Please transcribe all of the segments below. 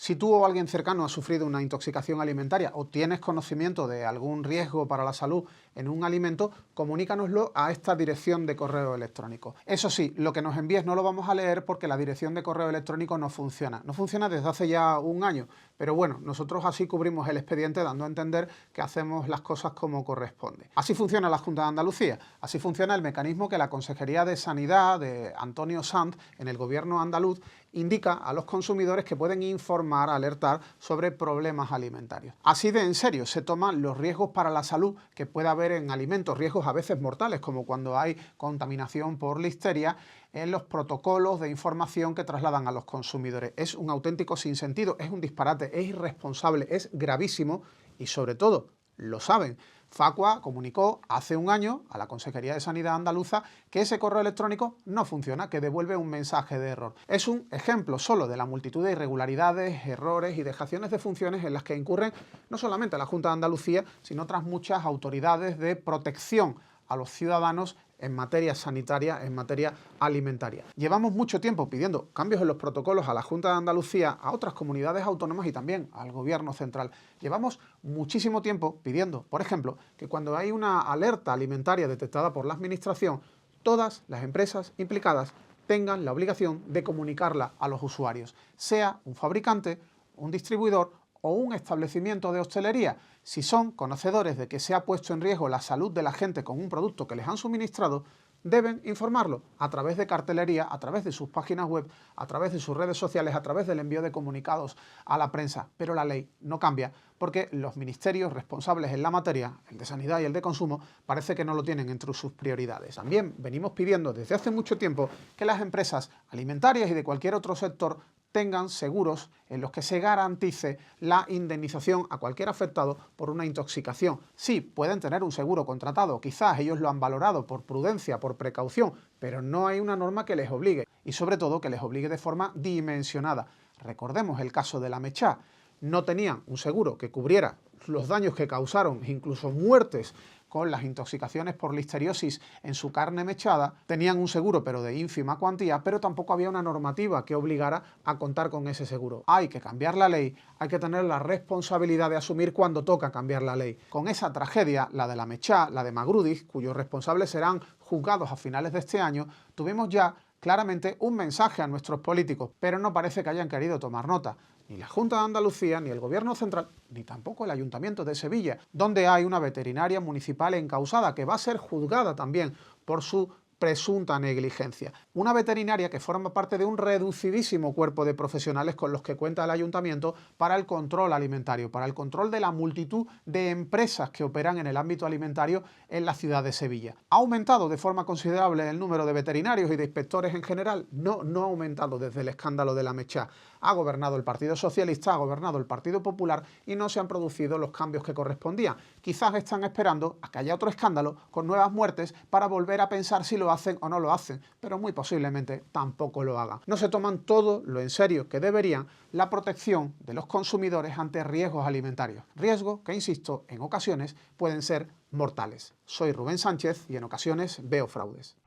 Si tú o alguien cercano ha sufrido una intoxicación alimentaria o tienes conocimiento de algún riesgo para la salud en un alimento, comunícanoslo a esta dirección de correo electrónico. Eso sí, lo que nos envíes no lo vamos a leer porque la dirección de correo electrónico no funciona. No funciona desde hace ya un año, pero bueno, nosotros así cubrimos el expediente dando a entender que hacemos las cosas como corresponde. Así funciona la Junta de Andalucía, así funciona el mecanismo que la Consejería de Sanidad de Antonio Sanz en el gobierno andaluz indica a los consumidores que pueden informar, alertar sobre problemas alimentarios. Así de en serio se toman los riesgos para la salud que puede haber en alimentos, riesgos a veces mortales, como cuando hay contaminación por listeria, en los protocolos de información que trasladan a los consumidores. Es un auténtico sinsentido, es un disparate, es irresponsable, es gravísimo y sobre todo lo saben. Facua comunicó hace un año a la Consejería de Sanidad andaluza que ese correo electrónico no funciona, que devuelve un mensaje de error. Es un ejemplo solo de la multitud de irregularidades, errores y dejaciones de funciones en las que incurren no solamente la Junta de Andalucía, sino otras muchas autoridades de protección a los ciudadanos en materia sanitaria, en materia alimentaria. Llevamos mucho tiempo pidiendo cambios en los protocolos a la Junta de Andalucía, a otras comunidades autónomas y también al Gobierno central. Llevamos muchísimo tiempo pidiendo, por ejemplo, que cuando hay una alerta alimentaria detectada por la Administración, todas las empresas implicadas tengan la obligación de comunicarla a los usuarios, sea un fabricante, un distribuidor o un establecimiento de hostelería. Si son conocedores de que se ha puesto en riesgo la salud de la gente con un producto que les han suministrado, deben informarlo a través de cartelería, a través de sus páginas web, a través de sus redes sociales, a través del envío de comunicados a la prensa. Pero la ley no cambia porque los ministerios responsables en la materia, el de Sanidad y el de Consumo, parece que no lo tienen entre sus prioridades. También venimos pidiendo desde hace mucho tiempo que las empresas alimentarias y de cualquier otro sector tengan seguros en los que se garantice la indemnización a cualquier afectado por una intoxicación. Sí, pueden tener un seguro contratado, quizás ellos lo han valorado por prudencia, por precaución, pero no hay una norma que les obligue, y sobre todo que les obligue de forma dimensionada. Recordemos el caso de la Mechá. No tenían un seguro que cubriera los daños que causaron, incluso muertes, con las intoxicaciones por listeriosis en su carne mechada, tenían un seguro pero de ínfima cuantía, pero tampoco había una normativa que obligara a contar con ese seguro. Hay que cambiar la ley, hay que tener la responsabilidad de asumir cuando toca cambiar la ley. Con esa tragedia, la de la Mechá, la de Magrudis, cuyos responsables serán juzgados a finales de este año, tuvimos ya claramente un mensaje a nuestros políticos, pero no parece que hayan querido tomar nota. Ni la Junta de Andalucía, ni el Gobierno central, ni tampoco el Ayuntamiento de Sevilla, donde hay una veterinaria municipal encausada que va a ser juzgada también por su presunta negligencia. Una veterinaria que forma parte de un reducidísimo cuerpo de profesionales con los que cuenta el Ayuntamiento para el control alimentario, para el control de la multitud de empresas que operan en el ámbito alimentario en la ciudad de Sevilla. ¿Ha aumentado de forma considerable el número de veterinarios y de inspectores en general? No, no ha aumentado desde el escándalo de la Mechá. Ha gobernado el Partido Socialista, ha gobernado el Partido Popular y no se han producido los cambios que correspondían. Quizás están esperando a que haya otro escándalo con nuevas muertes para volver a pensar si lo hacen o no lo hacen, pero muy posiblemente tampoco lo hagan. No se toman todo lo en serio que deberían la protección de los consumidores ante riesgos alimentarios. Riesgos que, insisto, en ocasiones pueden ser mortales. Soy Rubén Sánchez y en ocasiones veo fraudes.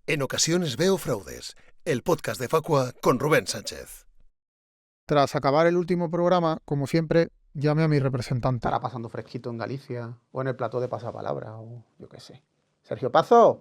En ocasiones veo fraudes, el podcast de Facua con Rubén Sánchez. Tras acabar el último programa, como siempre, llamé a mi representante. Estará pasando fresquito en Galicia o en el plató de pasapalabra o yo qué sé. Sergio Pazo.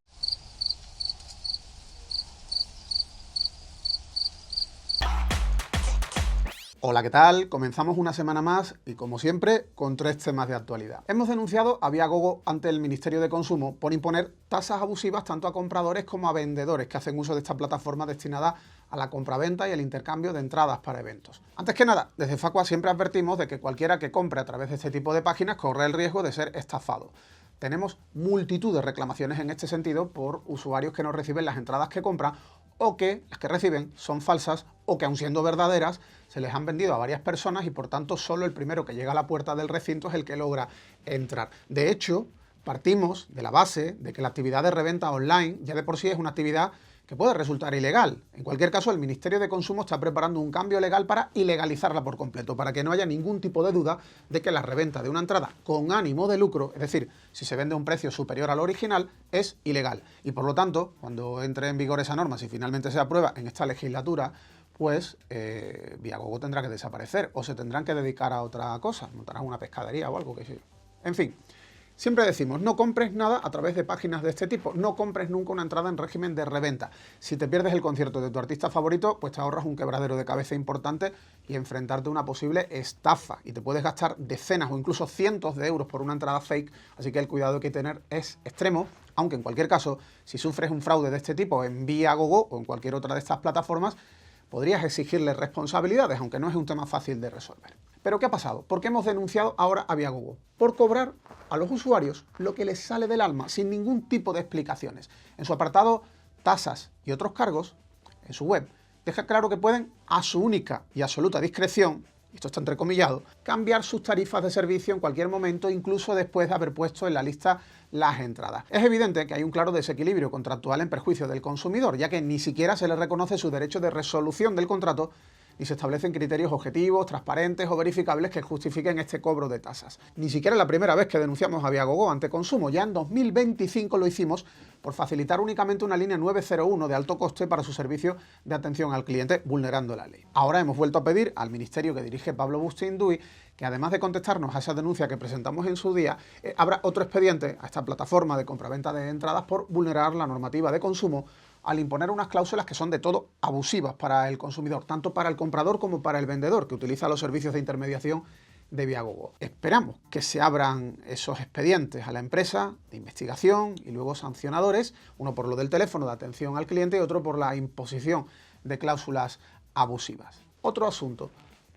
Hola, ¿qué tal? Comenzamos una semana más y, como siempre, con 3 temas de actualidad. Hemos denunciado a Viagogo ante el Ministerio de Consumo por imponer tasas abusivas tanto a compradores como a vendedores que hacen uso de esta plataforma destinada a la compraventa y el intercambio de entradas para eventos. Antes que nada, desde Facua siempre advertimos de que cualquiera que compre a través de este tipo de páginas corre el riesgo de ser estafado. Tenemos multitud de reclamaciones en este sentido por usuarios que no reciben las entradas que compran o que las que reciben son falsas o que, aun siendo verdaderas, se les han vendido a varias personas y por tanto solo el primero que llega a la puerta del recinto es el que logra entrar. De hecho, partimos de la base de que la actividad de reventa online ya de por sí es una actividad que puede resultar ilegal. En cualquier caso, el Ministerio de Consumo está preparando un cambio legal para ilegalizarla por completo, para que no haya ningún tipo de duda de que la reventa de una entrada con ánimo de lucro, es decir, si se vende a un precio superior al original, es ilegal. Y por lo tanto, cuando entre en vigor esa norma, si finalmente se aprueba en esta legislatura, pues Viagogo tendrá que desaparecer o se tendrán que dedicar a otra cosa, montarán una pescadería o algo, que sé yo. En fin. Siempre decimos, no compres nada a través de páginas de este tipo, no compres nunca una entrada en régimen de reventa. Si te pierdes el concierto de tu artista favorito, pues te ahorras un quebradero de cabeza importante y enfrentarte a una posible estafa. Y te puedes gastar decenas o incluso cientos de euros por una entrada fake, así que el cuidado que hay que tener es extremo, aunque en cualquier caso, si sufres un fraude de este tipo en Viagogo o en cualquier otra de estas plataformas, podrías exigirle responsabilidades, aunque no es un tema fácil de resolver. ¿Pero qué ha pasado? ¿Por qué hemos denunciado ahora a Viagogo? Por cobrar a los usuarios lo que les sale del alma, sin ningún tipo de explicaciones. En su apartado tasas y otros cargos, en su web, deja claro que pueden, a su única y absoluta discreción, y esto está entrecomillado, cambiar sus tarifas de servicio en cualquier momento, incluso después de haber puesto en la lista las entradas. Es evidente que hay un claro desequilibrio contractual en perjuicio del consumidor, ya que ni siquiera se le reconoce su derecho de resolución del contrato ni se establecen criterios objetivos, transparentes o verificables que justifiquen este cobro de tasas. Ni siquiera la primera vez que denunciamos a Viagogo ante Consumo, ya en 2025 lo hicimos por facilitar únicamente una línea 901 de alto coste para su servicio de atención al cliente, vulnerando la ley. Ahora hemos vuelto a pedir al ministerio que dirige Pablo Bustín-Dui que además de contestarnos a esa denuncia que presentamos en su día, habrá otro expediente a esta plataforma de compraventa de entradas por vulnerar la normativa de consumo al imponer unas cláusulas que son de todo abusivas para el consumidor, tanto para el comprador como para el vendedor, que utiliza los servicios de intermediación de Viagogo. Esperamos que se abran esos expedientes a la empresa de investigación y luego sancionadores, uno por lo del teléfono de atención al cliente y otro por la imposición de cláusulas abusivas. Otro asunto,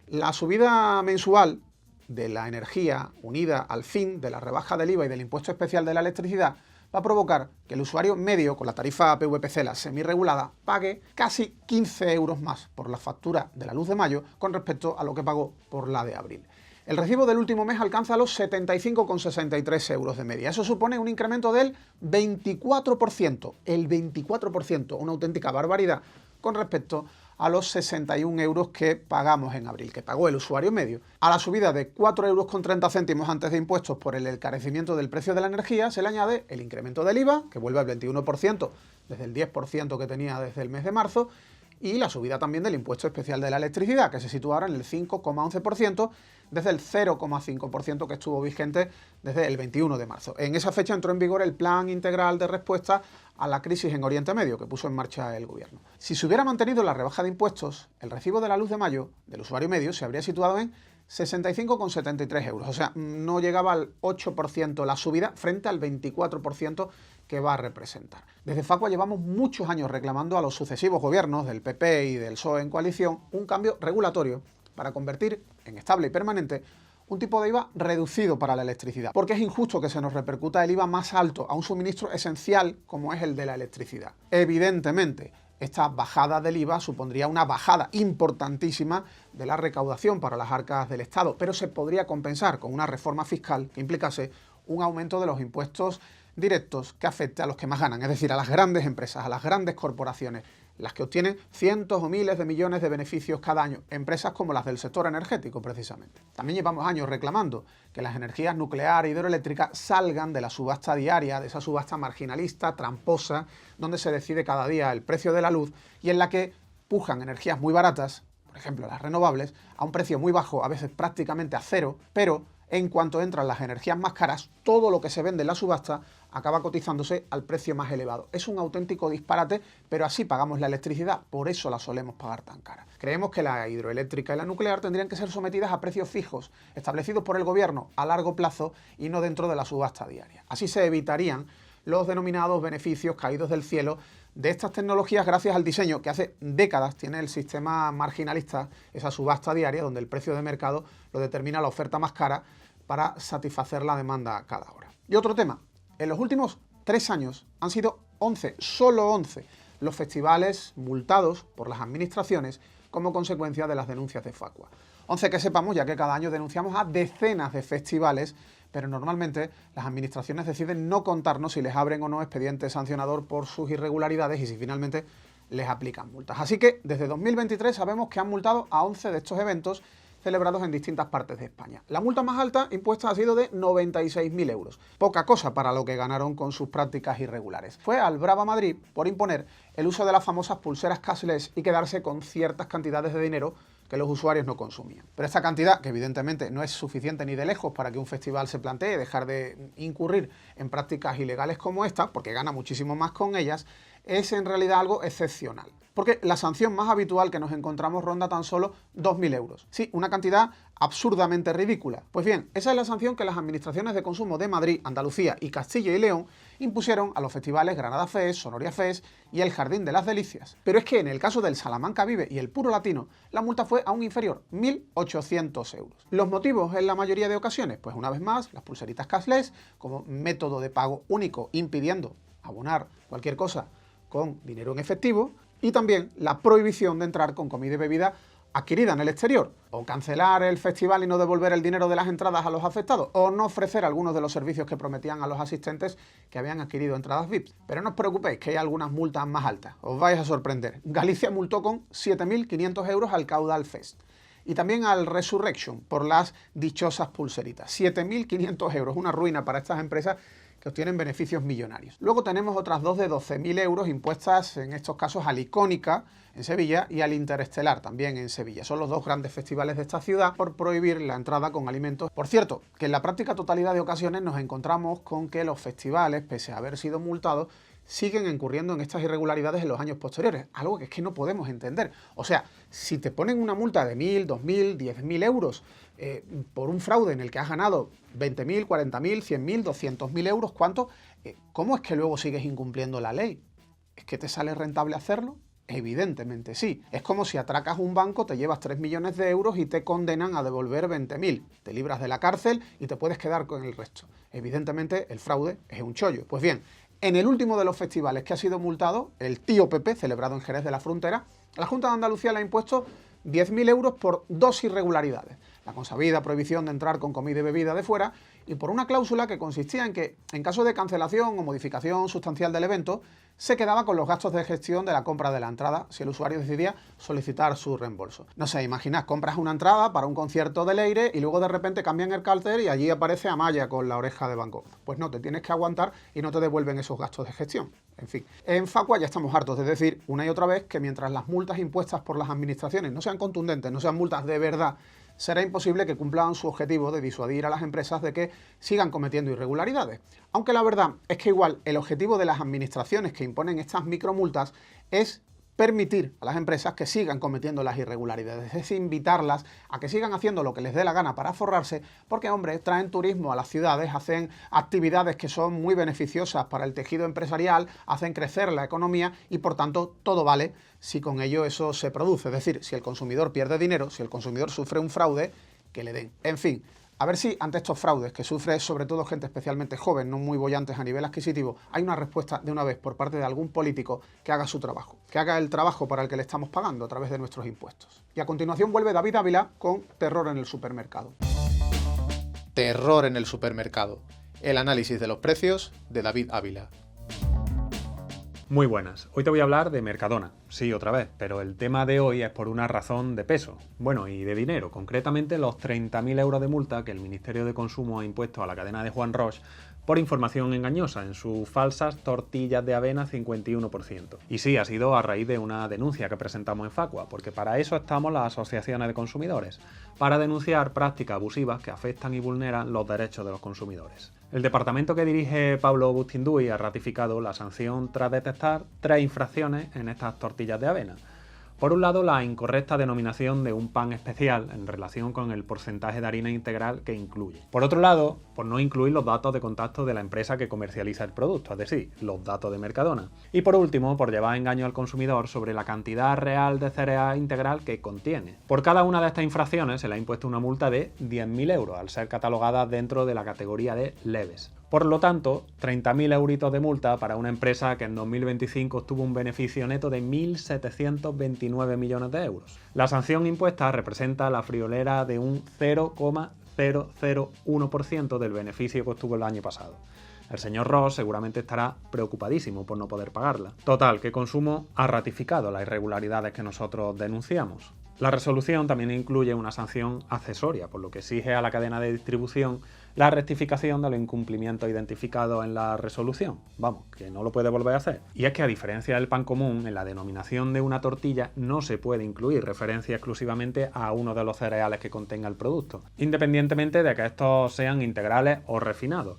la subida mensual de la energía unida al fin de la rebaja del IVA y del impuesto especial de la electricidad va a provocar que el usuario medio con la tarifa PVPC, la semirregulada, pague casi 15 euros más por la factura de la luz de mayo con respecto a lo que pagó por la de abril. El recibo del último mes alcanza los 75,63 euros de media. Eso supone un incremento del 24%, el 24%, una auténtica barbaridad con respecto a los 61 euros que pagamos en abril, que pagó el usuario medio. A la subida de 4,30 euros antes de impuestos por el encarecimiento del precio de la energía se le añade el incremento del IVA, que vuelve al 21% desde el 10% que tenía desde el mes de marzo, y la subida también del impuesto especial de la electricidad, que se sitúa ahora en el 5,11% desde el 0,5% que estuvo vigente desde el 21 de marzo. En esa fecha entró en vigor el Plan Integral de Respuesta a la crisis en Oriente Medio, que puso en marcha el gobierno. Si se hubiera mantenido la rebaja de impuestos, el recibo de la luz de mayo del usuario medio se habría situado en 65,73 euros, o sea, no llegaba al 8% la subida frente al 24% que va a representar. Desde Facua llevamos muchos años reclamando a los sucesivos gobiernos del PP y del PSOE en coalición un cambio regulatorio para convertir en estable y permanente un tipo de IVA reducido para la electricidad, porque es injusto que se nos repercuta el IVA más alto a un suministro esencial como es el de la electricidad. Evidentemente, esta bajada del IVA supondría una bajada importantísima de la recaudación para las arcas del Estado, pero se podría compensar con una reforma fiscal que implicase un aumento de los impuestos directos que afecte a los que más ganan, es decir, a las grandes empresas, a las grandes corporaciones, las que obtienen cientos o miles de millones de beneficios cada año, empresas como las del sector energético precisamente. También llevamos años reclamando que las energías nuclear e hidroeléctrica salgan de la subasta diaria, de esa subasta marginalista, tramposa, donde se decide cada día el precio de la luz y en la que pujan energías muy baratas, por ejemplo las renovables, a un precio muy bajo, a veces prácticamente a cero, pero en cuanto entran las energías más caras, todo lo que se vende en la subasta acaba cotizándose al precio más elevado. Es un auténtico disparate, pero así pagamos la electricidad, por eso la solemos pagar tan cara. Creemos que la hidroeléctrica y la nuclear tendrían que ser sometidas a precios fijos, establecidos por el gobierno a largo plazo y no dentro de la subasta diaria. Así se evitarían los denominados beneficios caídos del cielo de estas tecnologías gracias al diseño que hace décadas tiene el sistema marginalista, esa subasta diaria donde el precio de mercado lo determina la oferta más cara para satisfacer la demanda cada hora. Y otro tema, en los últimos 3 años han sido 11, solo 11, los festivales multados por las administraciones como consecuencia de las denuncias de Facua. 11 que sepamos, ya que cada año denunciamos a decenas de festivales, pero normalmente las administraciones deciden no contarnos si les abren o no expediente sancionador por sus irregularidades y si finalmente les aplican multas. Así que desde 2023 sabemos que han multado a 11 de estos eventos celebrados en distintas partes de España. La multa más alta impuesta ha sido de 96.000 euros. Poca cosa para lo que ganaron con sus prácticas irregulares. Fue al Brava Madrid por imponer el uso de las famosas pulseras cashless y quedarse con ciertas cantidades de dinero que los usuarios no consumían. Pero esta cantidad, que evidentemente no es suficiente ni de lejos para que un festival se plantee dejar de incurrir en prácticas ilegales como esta, porque gana muchísimo más con ellas, es en realidad algo excepcional. Porque la sanción más habitual que nos encontramos ronda tan solo 2.000 euros. Sí, una cantidad absurdamente ridícula. Pues bien, esa es la sanción que las administraciones de consumo de Madrid, Andalucía y Castilla y León impusieron a los festivales Granada Fest, Sonoria Fest y el Jardín de las Delicias. Pero es que en el caso del Salamanca Vive y el Puro Latino, la multa fue aún inferior, 1.800 euros. ¿Los motivos en la mayoría de ocasiones? Pues una vez más, las pulseritas cashless como método de pago único, impidiendo abonar cualquier cosa con dinero en efectivo, y también la prohibición de entrar con comida y bebida adquirida en el exterior, o cancelar el festival y no devolver el dinero de las entradas a los afectados, o no ofrecer algunos de los servicios que prometían a los asistentes que habían adquirido entradas VIP. Pero no os preocupéis, que hay algunas multas más altas, os vais a sorprender. Galicia multó con 7.500 euros al Caudal Fest y también al Resurrection por las dichosas pulseritas. 7.500 euros, una ruina para estas empresas que obtienen beneficios millonarios. Luego tenemos otras dos de 12.000 euros impuestas en estos casos al Icónica en Sevilla y al Interestelar también en Sevilla. Son los dos grandes festivales de esta ciudad por prohibir la entrada con alimentos. Por cierto, que en la práctica totalidad de ocasiones nos encontramos con que los festivales, pese a haber sido multados, siguen incurriendo en estas irregularidades en los años posteriores, algo que es que no podemos entender. O sea, si te ponen una multa de 1.000, 2.000, 10.000 euros por un fraude en el que has ganado 20.000, 40.000, 100.000, 200.000 euros, ¿cuánto? ¿Cómo es que luego sigues incumpliendo la ley? ¿Es que te sale rentable hacerlo? Evidentemente sí. Es como si atracas un banco, te llevas 3 millones de euros y te condenan a devolver 20.000. Te libras de la cárcel y te puedes quedar con el resto. Evidentemente el fraude es un chollo. Pues bien, en el último de los festivales que ha sido multado, el Tío Pepe, celebrado en Jerez de la Frontera, la Junta de Andalucía le ha impuesto 10.000 euros por dos irregularidades. La consabida prohibición de entrar con comida y bebida de fuera y por una cláusula que consistía en que, en caso de cancelación o modificación sustancial del evento, se quedaba con los gastos de gestión de la compra de la entrada si el usuario decidía solicitar su reembolso. No sé, imaginad, compras una entrada para un concierto de Leire y luego de repente cambian el cartel y allí aparece Amaya con la oreja de Van Gogh. Pues no, te tienes que aguantar y no te devuelven esos gastos de gestión. En fin, en Facua ya estamos hartos de decir una y otra vez que mientras las multas impuestas por las administraciones no sean contundentes, no sean multas de verdad, será imposible que cumplan su objetivo de disuadir a las empresas de que sigan cometiendo irregularidades. Aunque la verdad es que igual el objetivo de las administraciones que imponen estas micromultas es permitir a las empresas que sigan cometiendo las irregularidades, es invitarlas a que sigan haciendo lo que les dé la gana para forrarse, porque, hombre, traen turismo a las ciudades, hacen actividades que son muy beneficiosas para el tejido empresarial, hacen crecer la economía y, por tanto, todo vale si con ello eso se produce. Es decir, si el consumidor pierde dinero, si el consumidor sufre un fraude, que le den. En fin, a ver si ante estos fraudes, que sufre sobre todo gente especialmente joven, no muy bollantes a nivel adquisitivo, hay una respuesta de una vez por parte de algún político que haga su trabajo, que haga el trabajo para el que le estamos pagando a través de nuestros impuestos. Y a continuación vuelve David Ávila con Terror en el supermercado. Terror en el supermercado. El análisis de los precios de David Ávila. Muy buenas, hoy te voy a hablar de Mercadona, sí, otra vez, pero el tema de hoy es por una razón de peso, bueno, y de dinero, concretamente los 30.000 euros de multa que el Ministerio de Consumo ha impuesto a la cadena de Juan Roche por información engañosa en sus falsas tortillas de avena 51%. Y sí, ha sido a raíz de una denuncia que presentamos en Facua, porque para eso estamos las asociaciones de consumidores, para denunciar prácticas abusivas que afectan y vulneran los derechos de los consumidores. El departamento que dirige Pablo Bustinduy ha ratificado la sanción tras detectar 3 infracciones en estas tortillas de avena. Por un lado, la incorrecta denominación de un pan especial en relación con el porcentaje de harina integral que incluye. Por otro lado, por no incluir los datos de contacto de la empresa que comercializa el producto, es decir, los datos de Mercadona. Y por último, por llevar engaño al consumidor sobre la cantidad real de cereal integral que contiene. Por cada una de estas infracciones se le ha impuesto una multa de 10.000 euros, al ser catalogadas dentro de la categoría de leves. Por lo tanto, 30.000 euritos de multa para una empresa que en 2025 obtuvo un beneficio neto de 1.729 millones de euros. La sanción impuesta representa la friolera de un 0,001% del beneficio que obtuvo el año pasado. El señor Ross seguramente estará preocupadísimo por no poder pagarla. Total, que Consumo ha ratificado las irregularidades que nosotros denunciamos. La resolución también incluye una sanción accesoria, por lo que exige a la cadena de distribución la rectificación de los incumplimientos identificados en la resolución. Vamos, que no lo puede volver a hacer. Y es que a diferencia del pan común, en la denominación de una tortilla no se puede incluir referencia exclusivamente a uno de los cereales que contenga el producto, independientemente de que estos sean integrales o refinados.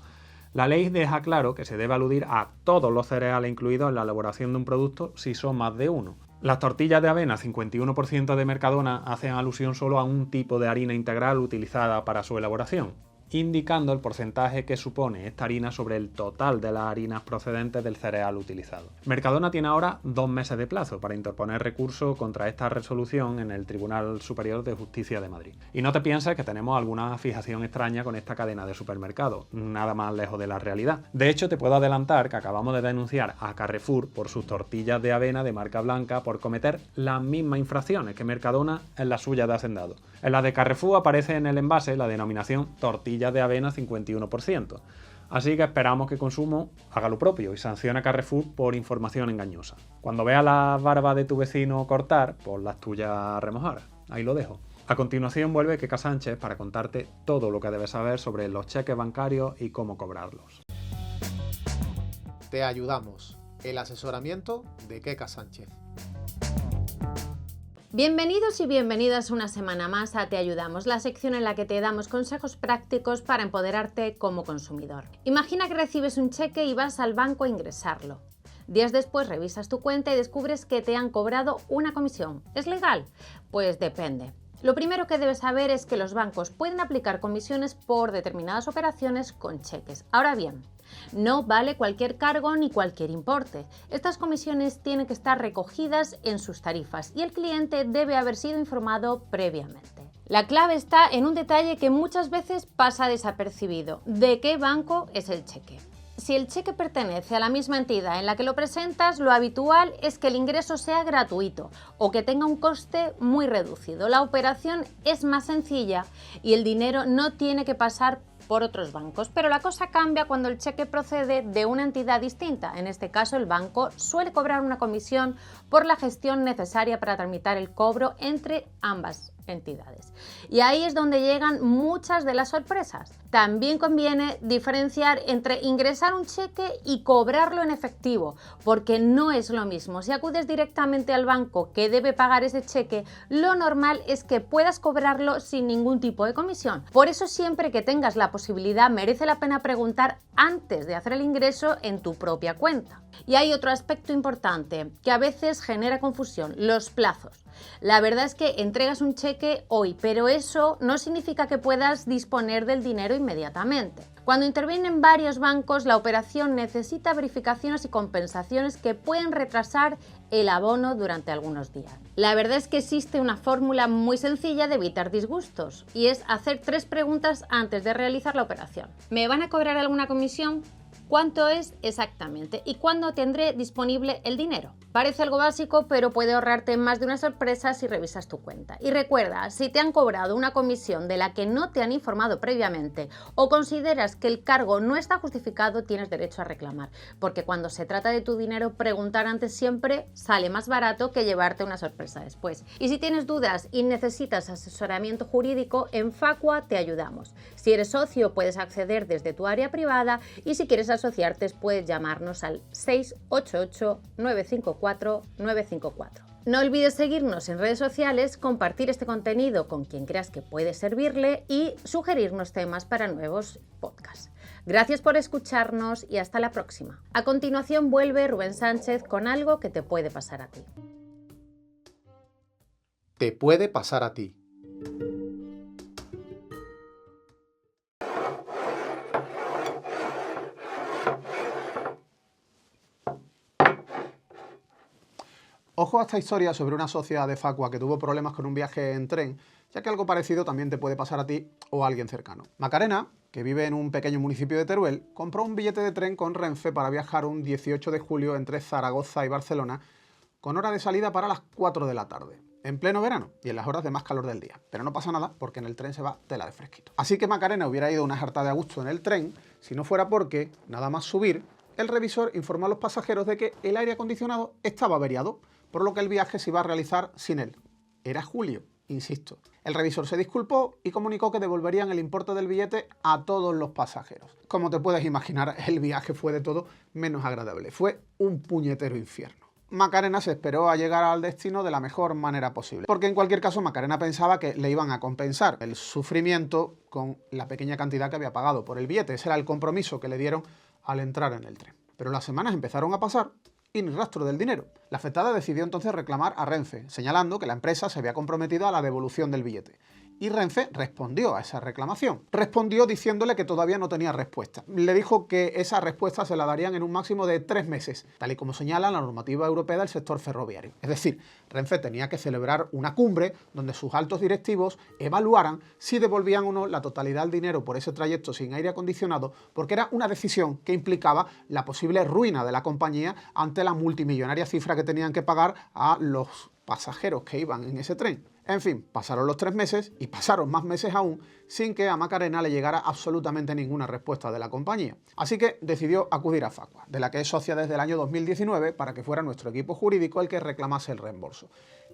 La ley deja claro que se debe aludir a todos los cereales incluidos en la elaboración de un producto si son más de uno. Las tortillas de avena 51% de Mercadona hacen alusión solo a un tipo de harina integral utilizada para su elaboración, indicando el porcentaje que supone esta harina sobre el total de las harinas procedentes del cereal utilizado. Mercadona tiene ahora 2 meses de plazo para interponer recurso contra esta resolución en el Tribunal Superior de Justicia de Madrid. Y no te pienses que tenemos alguna fijación extraña con esta cadena de supermercados, nada más lejos de la realidad. De hecho, te puedo adelantar que acabamos de denunciar a Carrefour por sus tortillas de avena de marca blanca por cometer las mismas infracciones que Mercadona en la suya de Hacendado. En la de Carrefour aparece en el envase la denominación tortilla de avena 51%. Así que esperamos que Consumo haga lo propio y sancione a Carrefour por información engañosa. Cuando veas las barbas de tu vecino cortar, pues las tuyas remojar. Ahí lo dejo. A continuación vuelve Keka Sánchez para contarte todo lo que debes saber sobre los cheques bancarios y cómo cobrarlos. Te ayudamos. El asesoramiento de Keka Sánchez. Bienvenidos y bienvenidas una semana más a Te Ayudamos, la sección en la que te damos consejos prácticos para empoderarte como consumidor. Imagina que recibes un cheque y vas al banco a ingresarlo. Días después revisas tu cuenta y descubres que te han cobrado una comisión. ¿Es legal? Pues depende. Lo primero que debes saber es que los bancos pueden aplicar comisiones por determinadas operaciones con cheques. Ahora bien, no vale cualquier cargo ni cualquier importe. Estas comisiones tienen que estar recogidas en sus tarifas y el cliente debe haber sido informado previamente. La clave está en un detalle que muchas veces pasa desapercibido. ¿De qué banco es el cheque? Si el cheque pertenece a la misma entidad en la que lo presentas, lo habitual es que el ingreso sea gratuito o que tenga un coste muy reducido. La operación es más sencilla y el dinero no tiene que pasar por otros bancos, pero la cosa cambia cuando el cheque procede de una entidad distinta. En este caso, el banco suele cobrar una comisión por la gestión necesaria para tramitar el cobro entre ambas entidades. Y ahí es donde llegan muchas de las sorpresas. También conviene diferenciar entre ingresar un cheque y cobrarlo en efectivo, porque no es lo mismo. Si acudes directamente al banco que debe pagar ese cheque, lo normal es que puedas cobrarlo sin ningún tipo de comisión. Por eso, siempre que tengas la posibilidad, merece la pena preguntar antes de hacer el ingreso en tu propia cuenta. Y hay otro aspecto importante que a veces genera confusión: los plazos. La verdad es que entregas un cheque hoy, pero eso no significa que puedas disponer del dinero inmediatamente. Cuando intervienen varios bancos, la operación necesita verificaciones y compensaciones que pueden retrasar el abono durante algunos días. La verdad es que existe una fórmula muy sencilla de evitar disgustos y es hacer 3 preguntas antes de realizar la operación. ¿Me van a cobrar alguna comisión? ¿Cuánto es exactamente? ¿Y cuándo tendré disponible el dinero? Parece algo básico, pero puede ahorrarte más de una sorpresa si revisas tu cuenta. Y recuerda, si te han cobrado una comisión de la que no te han informado previamente o consideras que el cargo no está justificado, tienes derecho a reclamar, porque cuando se trata de tu dinero, preguntar antes siempre sale más barato que llevarte una sorpresa después. Y si tienes dudas y necesitas asesoramiento jurídico, en Facua te ayudamos. Si eres socio, puedes acceder desde tu área privada, y si quieres asociarte, puedes llamarnos al 688-954-954. No olvides seguirnos en redes sociales, compartir este contenido con quien creas que puede servirle y sugerirnos temas para nuevos podcasts. Gracias por escucharnos y hasta la próxima. A continuación vuelve Rubén Sánchez con algo que te puede pasar a ti. Te puede pasar a ti. Ojo a esta historia sobre una sociedad de Facua que tuvo problemas con un viaje en tren, ya que algo parecido también te puede pasar a ti o a alguien cercano. Macarena, que vive en un pequeño municipio de Teruel, compró un billete de tren con Renfe para viajar un 18 de julio entre Zaragoza y Barcelona, con hora de salida para las 4 de la tarde, en pleno verano y en las horas de más calor del día. Pero no pasa nada porque en el tren se va tela de fresquito. Así que Macarena hubiera ido una jarta de a gusto en el tren si no fuera porque, nada más subir, el revisor informó a los pasajeros de que el aire acondicionado estaba averiado, por lo que el viaje se iba a realizar sin él. Era julio, insisto. El revisor se disculpó y comunicó que devolverían el importe del billete a todos los pasajeros. Como te puedes imaginar, el viaje fue de todo menos agradable. Fue un puñetero infierno. Macarena se esperó a llegar al destino de la mejor manera posible, porque en cualquier caso Macarena pensaba que le iban a compensar el sufrimiento con la pequeña cantidad que había pagado por el billete. Ese era el compromiso que le dieron al entrar en el tren. Pero las semanas empezaron a pasar y ni rastro del dinero. La afectada decidió entonces reclamar a Renfe, señalando que la empresa se había comprometido a la devolución del billete. Y Renfe respondió a esa reclamación. Respondió diciéndole que todavía no tenía respuesta. Le dijo que esa respuesta se la darían en un máximo de 3 meses, tal y como señala la normativa europea del sector ferroviario. Es decir, Renfe tenía que celebrar una cumbre donde sus altos directivos evaluaran si devolvían o no la totalidad del dinero por ese trayecto sin aire acondicionado, porque era una decisión que implicaba la posible ruina de la compañía ante la multimillonaria cifra que tenían que pagar a los pasajeros que iban en ese tren. En fin, pasaron los 3 meses y pasaron más meses aún sin que a Macarena le llegara absolutamente ninguna respuesta de la compañía. Así que decidió acudir a Facua, de la que es socia desde el año 2019, para que fuera nuestro equipo jurídico el que reclamase el reembolso.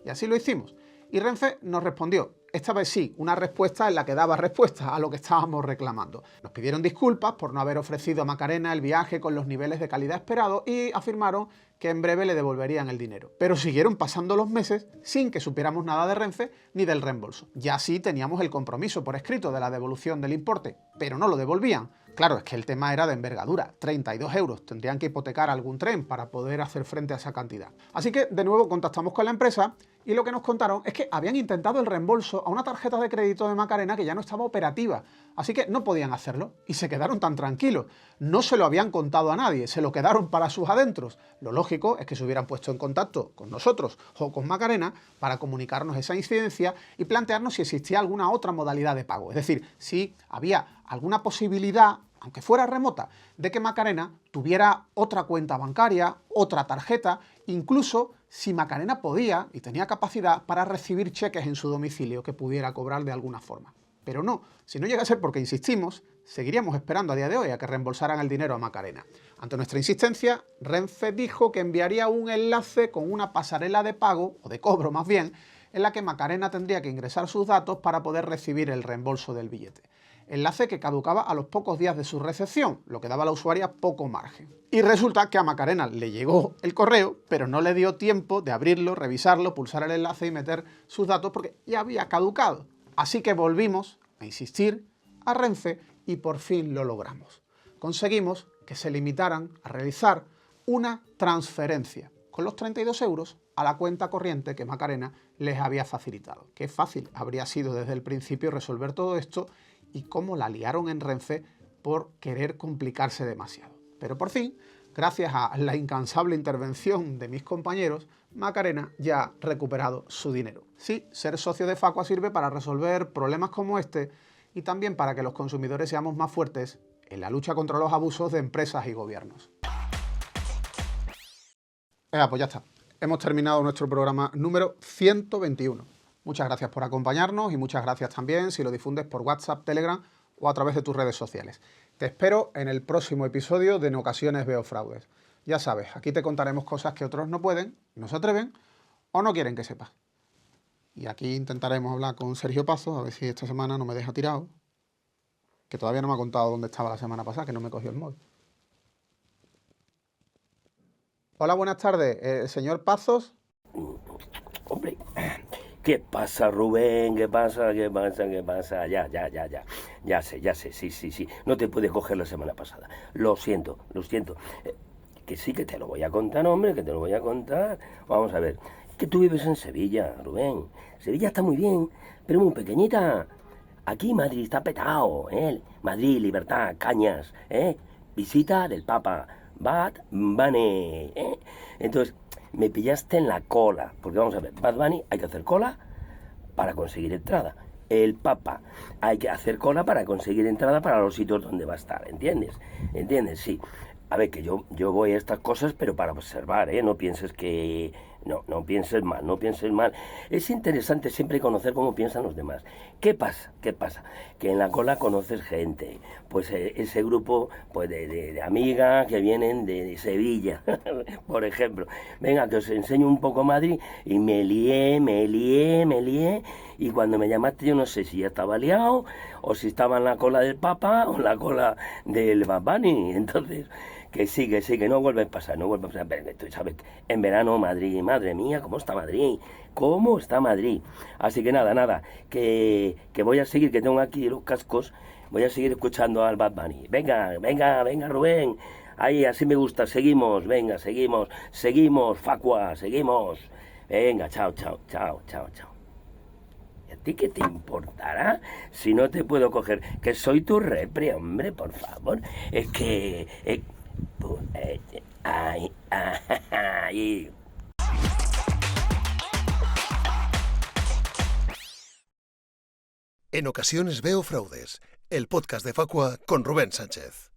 Y así lo hicimos. Y Renfe nos respondió, esta vez sí, una respuesta en la que daba respuesta a lo que estábamos reclamando. Nos pidieron disculpas por no haber ofrecido a Macarena el viaje con los niveles de calidad esperados y afirmaron que en breve le devolverían el dinero. Pero siguieron pasando los meses sin que supiéramos nada de Renfe ni del reembolso. Ya sí teníamos el compromiso por escrito de la devolución del importe, pero no lo devolvían. Claro, es que el tema era de envergadura, 32 euros. Tendrían que hipotecar algún tren para poder hacer frente a esa cantidad. Así que de nuevo contactamos con la empresa y lo que nos contaron es que habían intentado el reembolso a una tarjeta de crédito de Macarena que ya no estaba operativa. Así que no podían hacerlo y se quedaron tan tranquilos. No se lo habían contado a nadie, se lo quedaron para sus adentros. Lo lógico es que se hubieran puesto en contacto con nosotros o con Macarena para comunicarnos esa incidencia y plantearnos si existía alguna otra modalidad de pago. Es decir, si había alguna posibilidad, aunque fuera remota, de que Macarena tuviera otra cuenta bancaria, otra tarjeta, incluso si Macarena podía y tenía capacidad para recibir cheques en su domicilio que pudiera cobrar de alguna forma. Pero no, si no llega a ser porque insistimos, seguiríamos esperando a día de hoy a que reembolsaran el dinero a Macarena. Ante nuestra insistencia, Renfe dijo que enviaría un enlace con una pasarela de pago, o de cobro más bien, en la que Macarena tendría que ingresar sus datos para poder recibir el reembolso del billete. Enlace que caducaba a los pocos días de su recepción, lo que daba a la usuaria poco margen. Y resulta que a Macarena le llegó el correo, pero no le dio tiempo de abrirlo, revisarlo, pulsar el enlace y meter sus datos porque ya había caducado. Así que volvimos a insistir a Renfe y por fin lo logramos. Conseguimos que se limitaran a realizar una transferencia con los 32 euros a la cuenta corriente que Macarena les había facilitado. Qué fácil habría sido desde el principio resolver todo esto y cómo la liaron en Renfe por querer complicarse demasiado. Pero por fin, gracias a la incansable intervención de mis compañeros, Macarena ya ha recuperado su dinero. Sí, ser socio de Facua sirve para resolver problemas como este y también para que los consumidores seamos más fuertes en la lucha contra los abusos de empresas y gobiernos. Pues ya está. Hemos terminado nuestro programa número 121. Muchas gracias por acompañarnos y muchas gracias también si lo difundes por WhatsApp, Telegram o a través de tus redes sociales. Te espero en el próximo episodio de En ocasiones veo fraudes. Ya sabes, aquí te contaremos cosas que otros no pueden, no se atreven o no quieren que sepas. Y aquí intentaremos hablar con Sergio Pazo, a ver si esta semana no me deja tirado, que todavía no me ha contado dónde estaba la semana pasada, que no me cogió el móvil. Hola, buenas tardes. ¿Señor Pazos? Hombre, ¿qué pasa, Rubén? ¿Qué pasa? ¿Qué pasa? ¿Qué pasa? Ya. Ya sé, sí. No te pude coger la semana pasada. Lo siento. Que sí que te lo voy a contar, hombre, que te lo voy a contar. Vamos a ver, que tú vives en Sevilla, Rubén. Sevilla está muy bien, pero muy pequeñita. Aquí Madrid está petado, ¿eh? Madrid, libertad, cañas, ¿eh? Visita del Papa, Bad Bunny, ¿eh? Entonces, me pillaste en la cola, porque vamos a ver, Bad Bunny hay que hacer cola para conseguir entrada. El Papa hay que hacer cola para conseguir entrada para los sitios donde va a estar, ¿entiendes? ¿Entiendes? Sí. A ver, que yo voy a estas cosas, pero para observar, ¿eh? No pienses que No pienses mal, no pienses mal. Es interesante siempre conocer cómo piensan los demás. ¿Qué pasa? Que en la cola conoces gente, pues ese grupo pues de amigas que vienen de Sevilla, por ejemplo. Venga, que os enseño un poco Madrid, y me lié, y cuando me llamaste yo no sé si ya estaba liado, o si estaba en la cola del Papa, o en la cola del Bad Bunny. Entonces, que sí, que no vuelve a pasar. Pero tú sabes, en verano Madrid, madre mía, ¿cómo está Madrid? Así que nada, que voy a seguir, que tengo aquí los cascos, voy a seguir escuchando al Bad Bunny. Venga, Rubén, ahí, así me gusta, seguimos, Facua, seguimos. Venga, chao. ¿Y a ti qué te importará si no te puedo coger? Que soy tu repre, hombre, por favor. Es que... Ay. En ocasiones veo fraudes, el podcast de Facua con Rubén Sánchez.